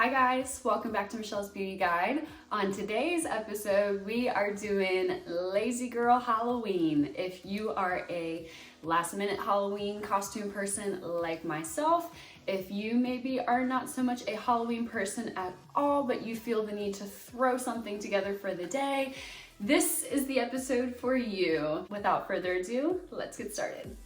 Hi guys, welcome back to Michelle's Beauty Guide. On today's episode, we are doing Lazy Girl Halloween. If you are a last minute Halloween costume person like myself, if you maybe are not so much a Halloween person at all, but you feel the need to throw something together for the day, this is the episode for you. Without further ado, let's get started.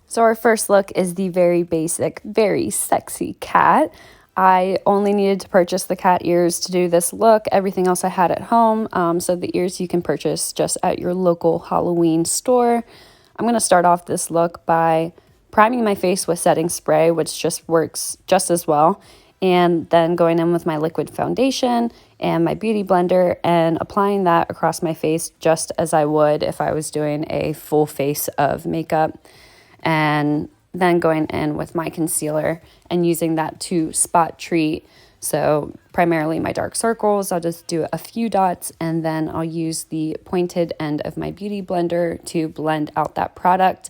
So our first look is the very basic, very sexy cat. I only needed to purchase the cat ears to do this look. Everything else I had at home. So the ears you can purchase just at your local Halloween store. I'm going to start off this look by priming my face with setting spray, which just works just as well. And then going in with my liquid foundation and my beauty blender and applying that across my face just as I would if I was doing a full face of makeup. And then going in with my concealer and using that to spot treat. So primarily my dark circles, I'll just do a few dots and then I'll use the pointed end of my beauty blender to blend out that product.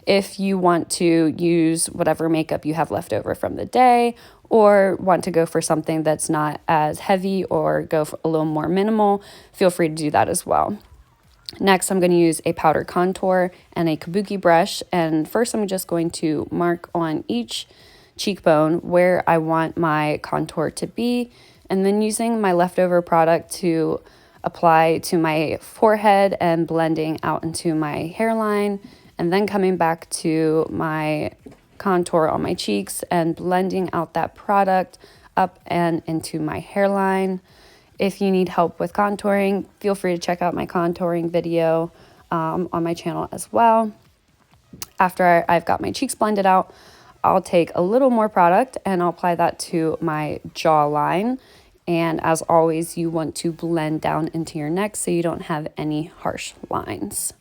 If you want to use whatever makeup you have left over from the day or want to go for something that's not as heavy or go for a little more minimal, feel free to do that as well. Next, I'm going to use a powder contour and a kabuki brush. And first, I'm just going to mark on each cheekbone where I want my contour to be. And then using my leftover product to apply to my forehead and blending out into my hairline. And then coming back to my contour on my cheeks and blending out that product up and into my hairline. If you need help with contouring, feel free to check out my contouring video on my channel as well. After I've got my cheeks blended out, I'll take a little more product and I'll apply that to my jawline. And as always, you want to blend down into your neck so you don't have any harsh lines.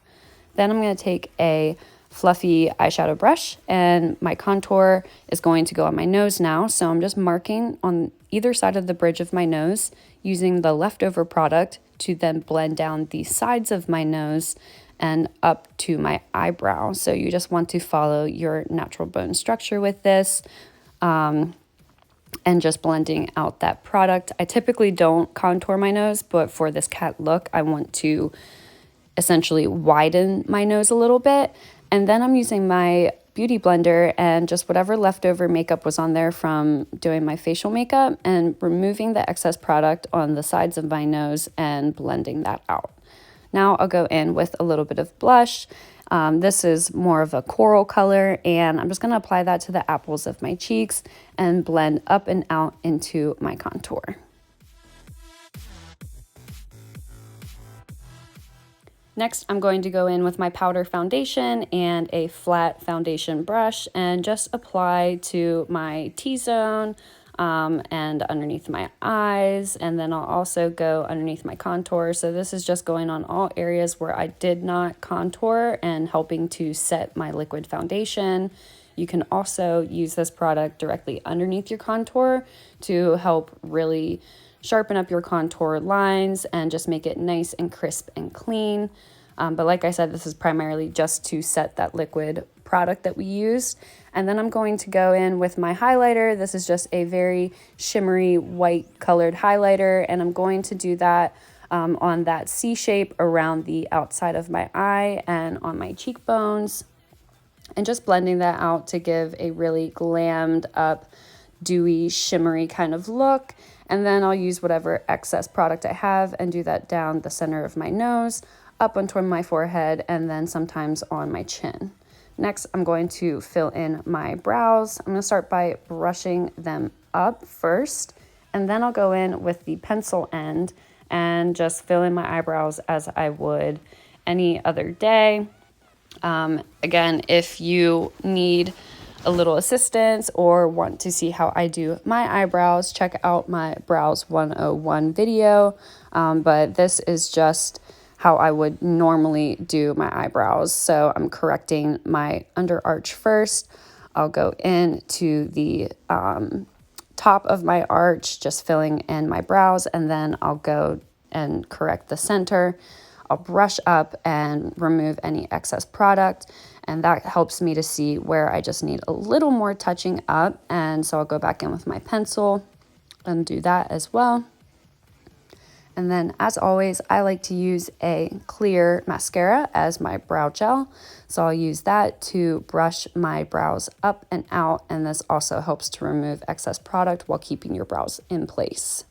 Then I'm going to take a fluffy eyeshadow brush and my contour is going to go on my nose now. So I'm just marking on either side of the bridge of my nose using the leftover product to then blend down the sides of my nose and up to my eyebrow. So you just want to follow your natural bone structure with this and just blending out that product. I typically don't contour my nose, but for this cat look, I want to essentially widen my nose a little bit. And then I'm using my beauty blender and just whatever leftover makeup was on there from doing my facial makeup and removing the excess product on the sides of my nose and blending that out. Now I'll go in with a little bit of blush. This is more of a coral color and I'm just going to apply that to the apples of my cheeks and blend up and out into my contour. Next, I'm going to go in with my powder foundation and a flat foundation brush and just apply to my T-zone and underneath my eyes. And then I'll also go underneath my contour. So this is just going on all areas where I did not contour and helping to set my liquid foundation. You can also use this product directly underneath your contour to help really sharpen up your contour lines and just make it nice and crisp and clean. But like I said, this is primarily just to set that liquid product that we used. And then I'm going to go in with my highlighter. This is just a very shimmery white colored highlighter. And I'm going to do that on that C shape around the outside of my eye and on my cheekbones. And just blending that out to give a really glammed up, dewy, shimmery kind of look. And then I'll use whatever excess product I have and do that down the center of my nose, up onto my forehead, and then sometimes on my chin. Next, I'm going to fill in my brows. I'm going to start by brushing them up first, and then I'll go in with the pencil end and just fill in my eyebrows as I would any other day. Again, if you need a little assistance or want to see how I do my eyebrows, check out my Brows 101 video. But this is just how I would normally do my eyebrows. So I'm correcting my under arch first. I'll go into the top of my arch, just filling in my brows, and then I'll go and correct the center. I'll brush up and remove any excess product, and that helps me to see where I just need a little more touching up. And so I'll go back in with my pencil and do that as well. And then, as always, I like to use a clear mascara as my brow gel. So I'll use that to brush my brows up and out, and this also helps to remove excess product while keeping your brows in place.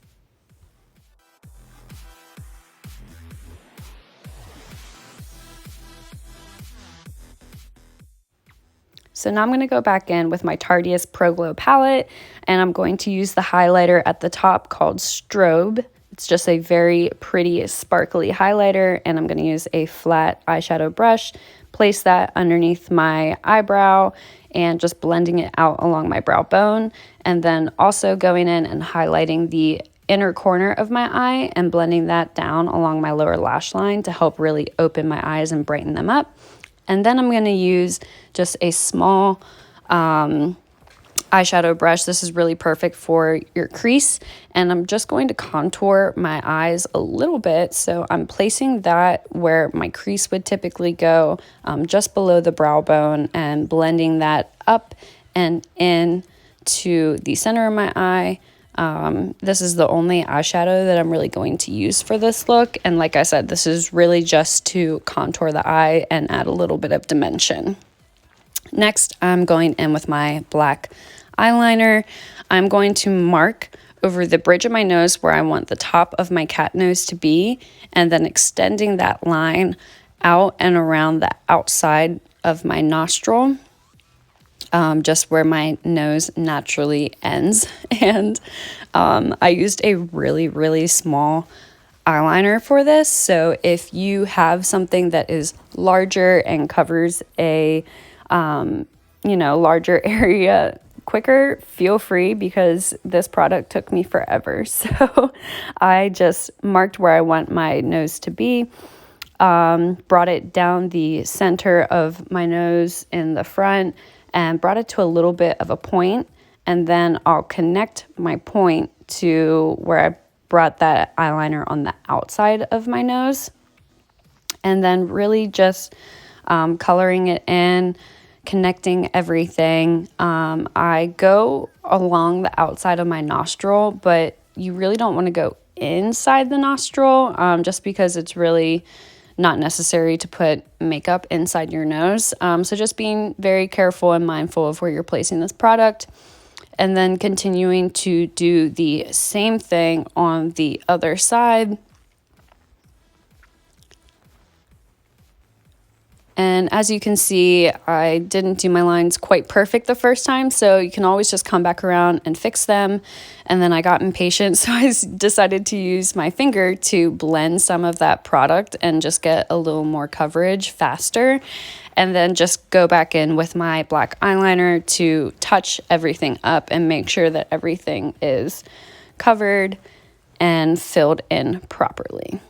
So now I'm going to go back in with my Tartiest Pro Glow palette, and I'm going to use the highlighter at the top called Strobe. It's just a very pretty sparkly highlighter, and I'm going to use a flat eyeshadow brush, place that underneath my eyebrow, and just blending it out along my brow bone, and then also going in and highlighting the inner corner of my eye and blending that down along my lower lash line to help really open my eyes and brighten them up. And then I'm going to use just a small eyeshadow brush. This is really perfect for your crease, and I'm just going to contour my eyes a little bit. So I'm placing that where my crease would typically go, just below the brow bone, and blending that up and in to the center of my eye. This is the only eyeshadow that I'm really going to use for this look, and like I said, this is really just to contour the eye and add a little bit of dimension. Next, I'm going in with my black eyeliner. I'm going to mark over the bridge of my nose where I want the top of my cat nose to be, and then extending that line out and around the outside of my nostril, just where my nose naturally ends. And I used a really, really small eyeliner for this. So if you have something that is larger and covers a larger area quicker, feel free, because this product took me forever. So I just marked where I want my nose to be, brought it down the center of my nose in the front, and brought it to a little bit of a point, and then I'll connect my point to where I brought that eyeliner on the outside of my nose, and then really just coloring it in, connecting everything. I go along the outside of my nostril, but you really don't want to go inside the nostril, just because it's really not necessary to put makeup inside your nose. So just being very careful and mindful of where you're placing this product, and then continuing to do the same thing on the other side. And as you can see, I didn't do my lines quite perfect the first time, so you can always just come back around and fix them. And then I got impatient, so I decided to use my finger to blend some of that product and just get a little more coverage faster. And then just go back in with my black eyeliner to touch everything up and make sure that everything is covered and filled in properly.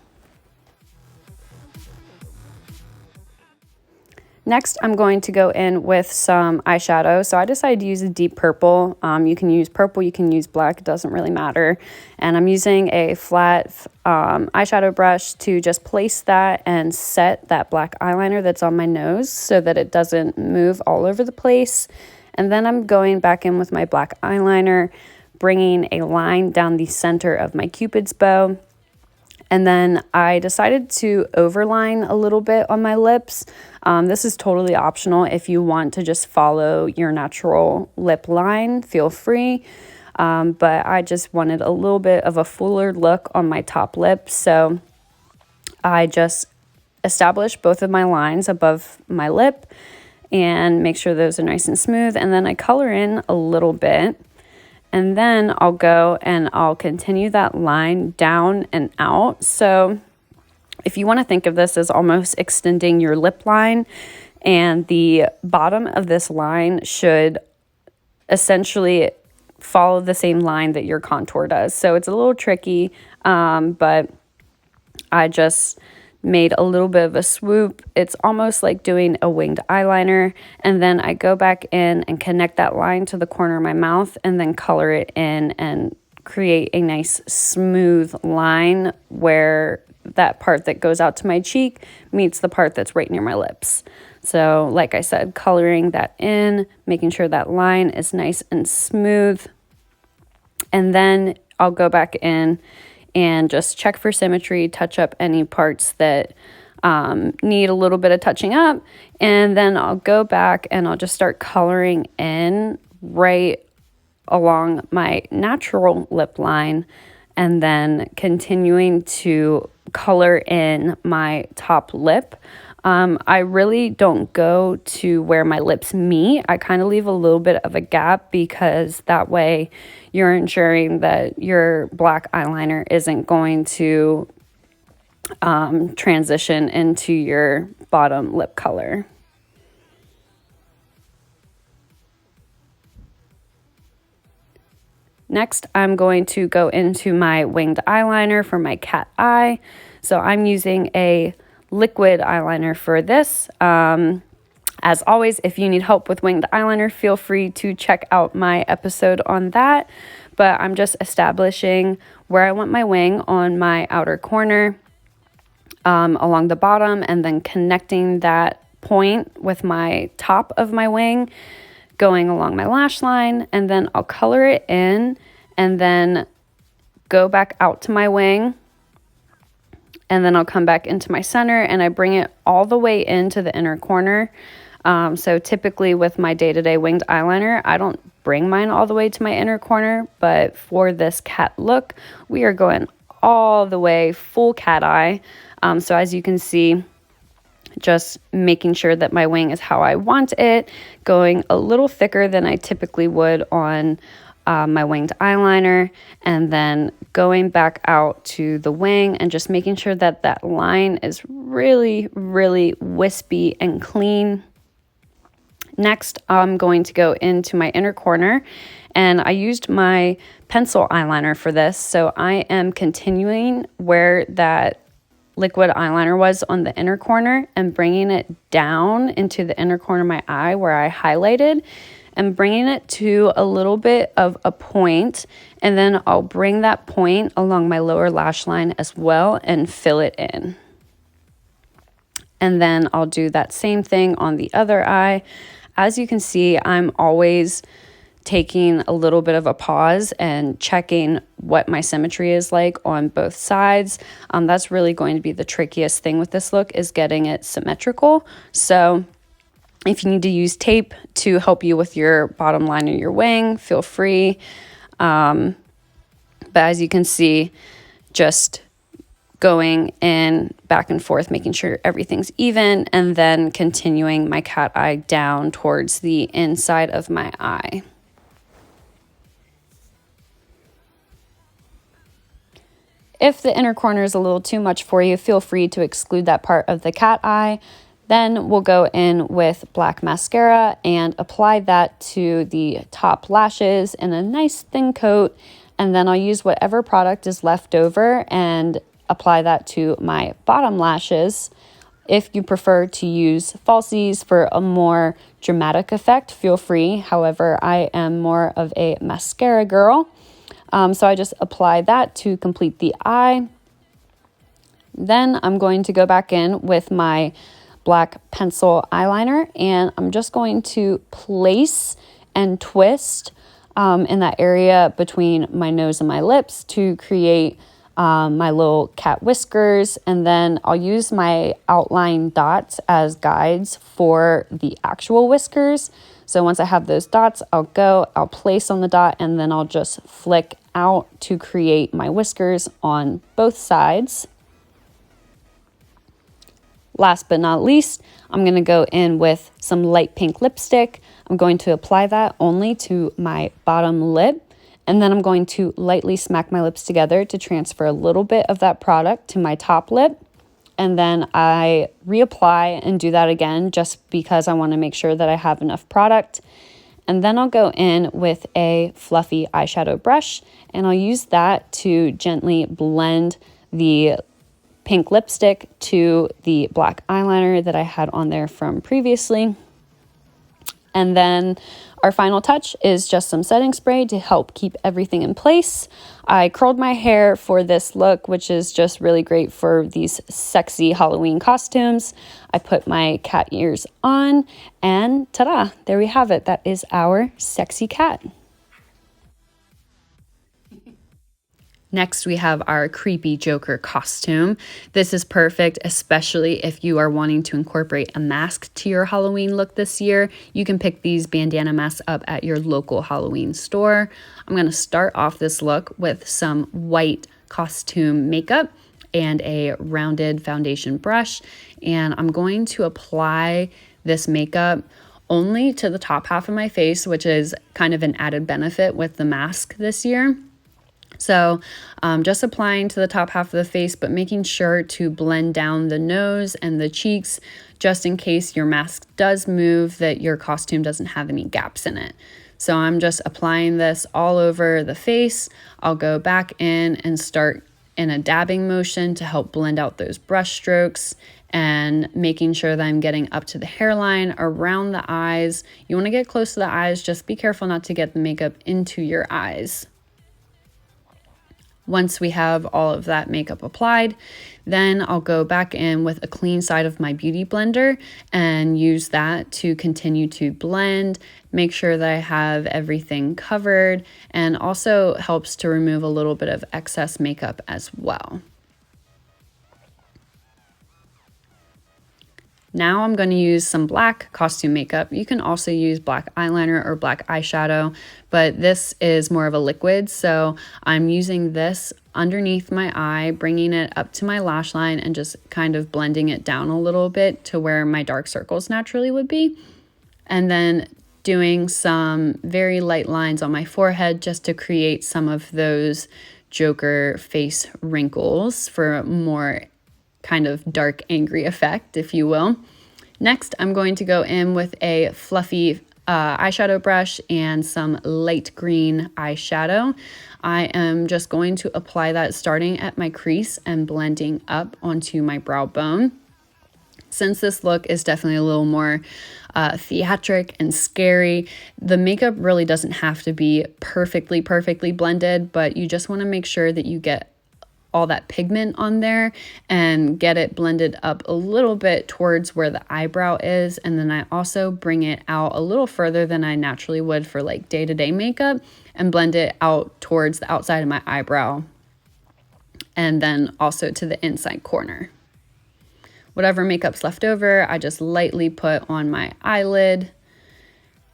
Next, I'm going to go in with some eyeshadow. So I decided to use a deep purple. You can use purple, you can use black, it doesn't really matter. And I'm using a flat eyeshadow brush to just place that and set that black eyeliner that's on my nose so that it doesn't move all over the place. And then I'm going back in with my black eyeliner, bringing a line down the center of my Cupid's bow. And then I decided to overline a little bit on my lips. This is totally optional. If you want to just follow your natural lip line, feel free. But I just wanted a little bit of a fuller look on my top lip. So I just established both of my lines above my lip and make sure those are nice and smooth. And then I color in a little bit. And then I'll go and I'll continue that line down and out. So if you want to think of this as almost extending your lip line, and the bottom of this line should essentially follow the same line that your contour does. So it's a little tricky, but I just made a little bit of a swoop. It's almost like doing a winged eyeliner, and then I go back in and connect that line to the corner of my mouth and then color it in and create a nice smooth line where that part that goes out to my cheek meets the part that's right near my lips. So like I said, coloring that in, making sure that line is nice and smooth. And then I'll go back in and just check for symmetry, touch up any parts that need a little bit of touching up. And then I'll go back and I'll just start coloring in right along my natural lip line, and then continuing to color in my top lip. I really don't go to where my lips meet. I kind of leave a little bit of a gap because that way you're ensuring that your black eyeliner isn't going to transition into your bottom lip color. Next, I'm going to go into my winged eyeliner for my cat eye. So I'm using a liquid eyeliner for this. As always, if you need help with winged eyeliner, feel free to check out my episode on that. But I'm just establishing where I want my wing on my outer corner along the bottom, and then connecting that point with my top of my wing, going along my lash line, and then I'll color it in and then go back out to my wing, and then I'll come back into my center and I bring it all the way into the inner corner. So typically with my day-to-day winged eyeliner, I don't bring mine all the way to my inner corner, but for this cat look, we are going all the way full cat eye. So as you can see, just making sure that my wing is how I want it, going a little thicker than I typically would on my winged eyeliner, and then going back out to the wing and just making sure that that line is really, really wispy and clean. Next, I'm going to go into my inner corner, and I used my pencil eyeliner for this, so I am continuing where that liquid eyeliner was on the inner corner and bringing it down into the inner corner of my eye where I highlighted, and bringing it to a little bit of a point, and then I'll bring that point along my lower lash line as well and fill it in. And then I'll do that same thing on the other eye. As you can see, I'm always taking a little bit of a pause and checking what my symmetry is like on both sides. That's really going to be the trickiest thing with this look, is getting it symmetrical. So if you need to use tape to help you with your bottom line of your wing, feel free. But as you can see, just going in back and forth, making sure everything's even, and then continuing my cat eye down towards the inside of my eye. If the inner corner is a little too much for you, feel free to exclude that part of the cat eye. Then we'll go in with black mascara and apply that to the top lashes in a nice thin coat. And then I'll use whatever product is left over and apply that to my bottom lashes. If you prefer to use falsies for a more dramatic effect, feel free. However, I am more of a mascara girl. So I just apply that to complete the eye. Then I'm going to go back in with my black pencil eyeliner, and I'm just going to place and twist in that area between my nose and my lips to create my little cat whiskers. And then I'll use my outline dots as guides for the actual whiskers. So once I have those dots, I'll place on the dot, and then I'll just flick out to create my whiskers on both sides. Last but not least, I'm going to go in with some light pink lipstick. I'm going to apply that only to my bottom lip, and then I'm going to lightly smack my lips together to transfer a little bit of that product to my top lip. And then I reapply and do that again just because I want to make sure that I have enough product. And then I'll go in with a fluffy eyeshadow brush, and I'll use that to gently blend the pink lipstick to the black eyeliner that I had on there from previously. And then our final touch is just some setting spray to help keep everything in place. I curled my hair for this look, which is just really great for these sexy Halloween costumes. I put my cat ears on and ta-da, there we have it. That is our sexy cat. Next, we have our creepy Joker costume. This is perfect, especially if you are wanting to incorporate a mask to your Halloween look this year. You can pick these bandana masks up at your local Halloween store. I'm gonna start off this look with some white costume makeup and a rounded foundation brush. And I'm going to apply this makeup only to the top half of my face, which is kind of an added benefit with the mask this year. So just applying to the top half of the face, but making sure to blend down the nose and the cheeks, just in case your mask does move, that your costume doesn't have any gaps in it. So I'm just applying this all over the face. I'll go back in and start in a dabbing motion to help blend out those brush strokes and making sure that I'm getting up to the hairline, around the eyes. You want to get close to the eyes, just be careful not to get the makeup into your eyes. Once we have all of that makeup applied, then I'll go back in with a clean side of my beauty blender and use that to continue to blend, make sure that I have everything covered, and also helps to remove a little bit of excess makeup as well. Now I'm going to use some black costume makeup. You can also use black eyeliner or black eyeshadow, but this is more of a liquid. So I'm using this underneath my eye, bringing it up to my lash line and just kind of blending it down a little bit to where my dark circles naturally would be. And then doing some very light lines on my forehead just to create some of those Joker face wrinkles for a more kind of dark, angry effect, if you will. Next, I'm going to go in with a fluffy eyeshadow brush and some light green eyeshadow. I am just going to apply that starting at my crease and blending up onto my brow bone. Since this look is definitely a little more theatric and scary, the makeup really doesn't have to be perfectly blended, but you just want to make sure that you get all that pigment on there and get it blended up a little bit towards where the eyebrow is. And then I also bring it out a little further than I naturally would for like day-to-day makeup and blend it out towards the outside of my eyebrow and then also to the inside corner. Whatever makeup's left over, I just lightly put on my eyelid.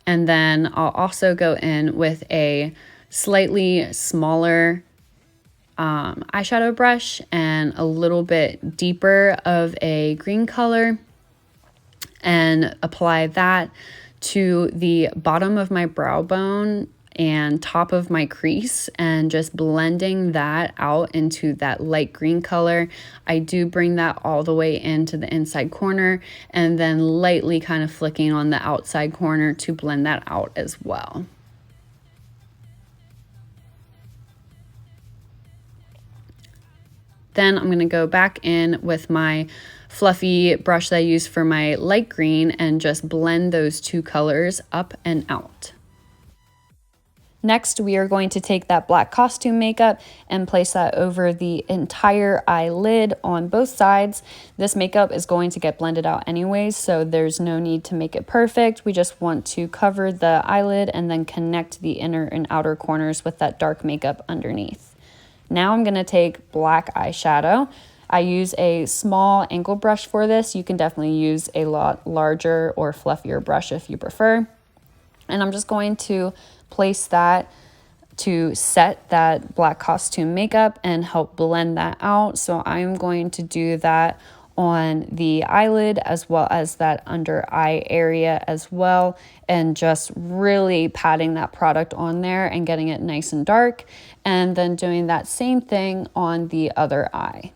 And then I'll also go in with a slightly smaller eyeshadow brush and a little bit deeper of a green color and apply that to the bottom of my brow bone and top of my crease and just blending that out into that light green color. I do bring that all the way into the inside corner and then lightly kind of flicking on the outside corner to blend that out as well. Then I'm going to go back in with my fluffy brush that I use for my light green and just blend those two colors up and out. Next, we are going to take that black costume makeup and place that over the entire eyelid on both sides. This makeup is going to get blended out anyways, so there's no need to make it perfect. We just want to cover the eyelid and then connect the inner and outer corners with that dark makeup underneath. Now I'm going to take black eyeshadow. I use a small angle brush for this. You can definitely use a lot larger or fluffier brush if you prefer. And I'm just going to place that to set that black costume makeup and help blend that out. So I'm going to do that on the eyelid as well as that under eye area as well, and just really patting that product on there and getting it nice and dark, and then doing that same thing on the other eye.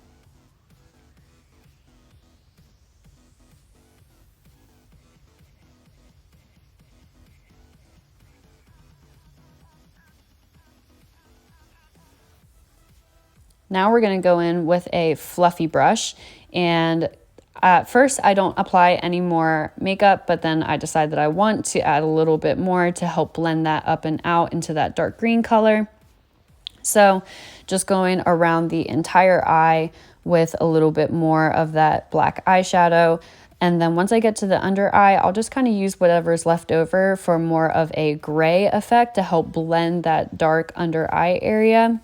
Now we're going to go in with a fluffy brush, and at first I don't apply any more makeup, but then I decide that I want to add a little bit more to help blend that up and out into that dark green color. So just going around the entire eye with a little bit more of that black eyeshadow. And then once I get to the under eye, I'll just kind of use whatever's left over for more of a gray effect to help blend that dark under eye area.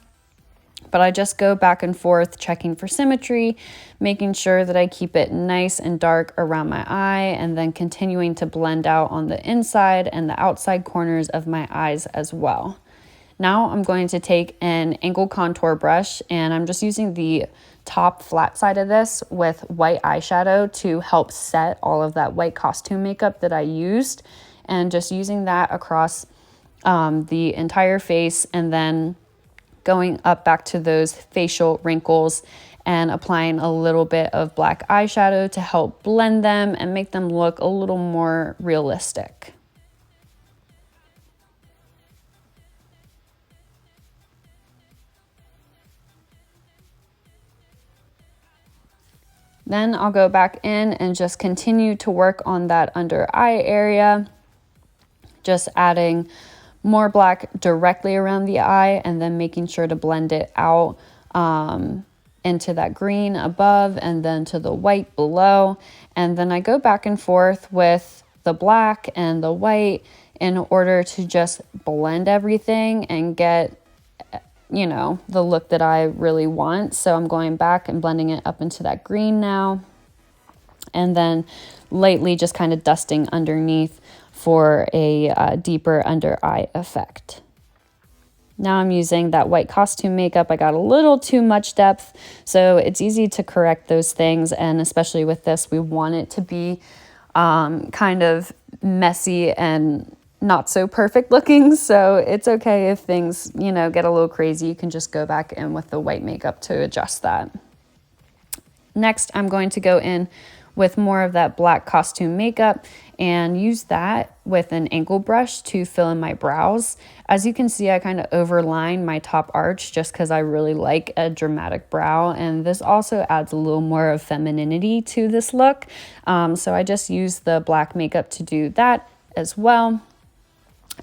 But I just go back and forth checking for symmetry, making sure that I keep it nice and dark around my eye, and then continuing to blend out on the inside and the outside corners of my eyes as well. Now I'm going to take an angle contour brush, and I'm just using the top flat side of this with white eyeshadow to help set all of that white costume makeup that I used, and just using that across the entire face, and then going up back to those facial wrinkles and applying a little bit of black eyeshadow to help blend them and make them look a little more realistic. Then I'll go back in and just continue to work on that under eye area, just adding more black directly around the eye and then making sure to blend it out into that green above and then to the white below. And then I go back and forth with the black and the white in order to just blend everything and get, you know, the look that I really want. So I'm going back and blending it up into that green now, and then lightly just kind of dusting underneath for a deeper under eye effect. Now I'm using that white costume makeup. I got a little too much depth, so it's easy to correct those things, and especially with this, we want it to be kind of messy and not so perfect looking, so it's okay if things, you know, get a little crazy. You can just go back in with the white makeup to adjust that. Next, I'm going to go in with more of that black costume makeup and use that with an angle brush to fill in my brows. As you can see, I kind of overline my top arch just because I really like a dramatic brow, and this also adds a little more of femininity to this look. So I just use the black makeup to do that as well.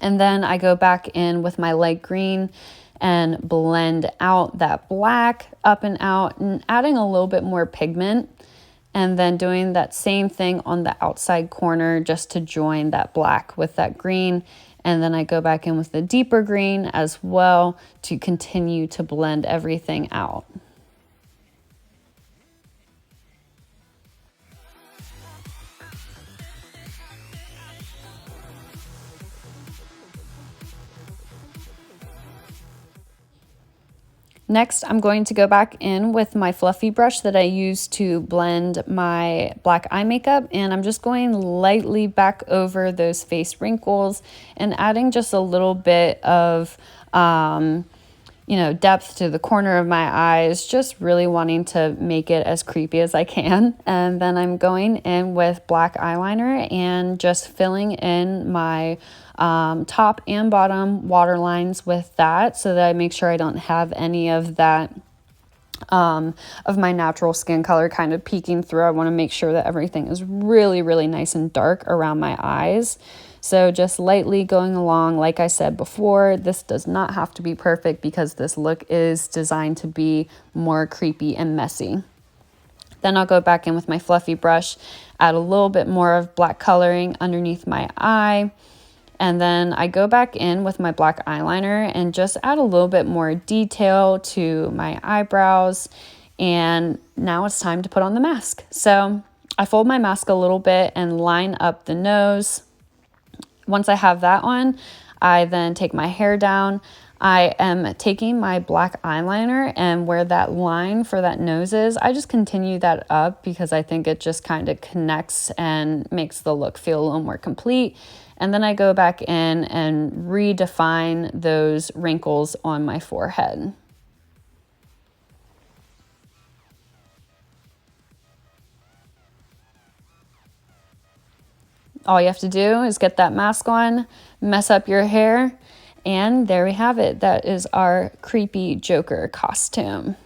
And then I go back in with my light green and blend out that black up and out and adding a little bit more pigment, and then doing that same thing on the outside corner just to join that black with that green. And then I go back in with the deeper green as well to continue to blend everything out. Next, I'm going to go back in with my fluffy brush that I used to blend my black eye makeup, and I'm just going lightly back over those face wrinkles and adding just a little bit of, depth to the corner of my eyes, just really wanting to make it as creepy as I can. And then I'm going in with black eyeliner and just filling in my top and bottom waterlines with that, so that I make sure I don't have any of that of my natural skin color kind of peeking through. I want to make sure that everything is really, really nice and dark around my eyes. So just lightly going along. Like I said before, this does not have to be perfect because this look is designed to be more creepy and messy. Then I'll go back in with my fluffy brush, add a little bit more of black coloring underneath my eye. And then I go back in with my black eyeliner and just add a little bit more detail to my eyebrows. And now it's time to put on the mask. So I fold my mask a little bit and line up the nose. Once I have that on, I then take my hair down. I am taking my black eyeliner, and where that line for that nose is, I just continue that up because I think it just kind of connects and makes the look feel a little more complete. And then I go back in and redefine those wrinkles on my forehead. All you have to do is get that mask on, mess up your hair, and there we have it. That is our creepy Joker costume.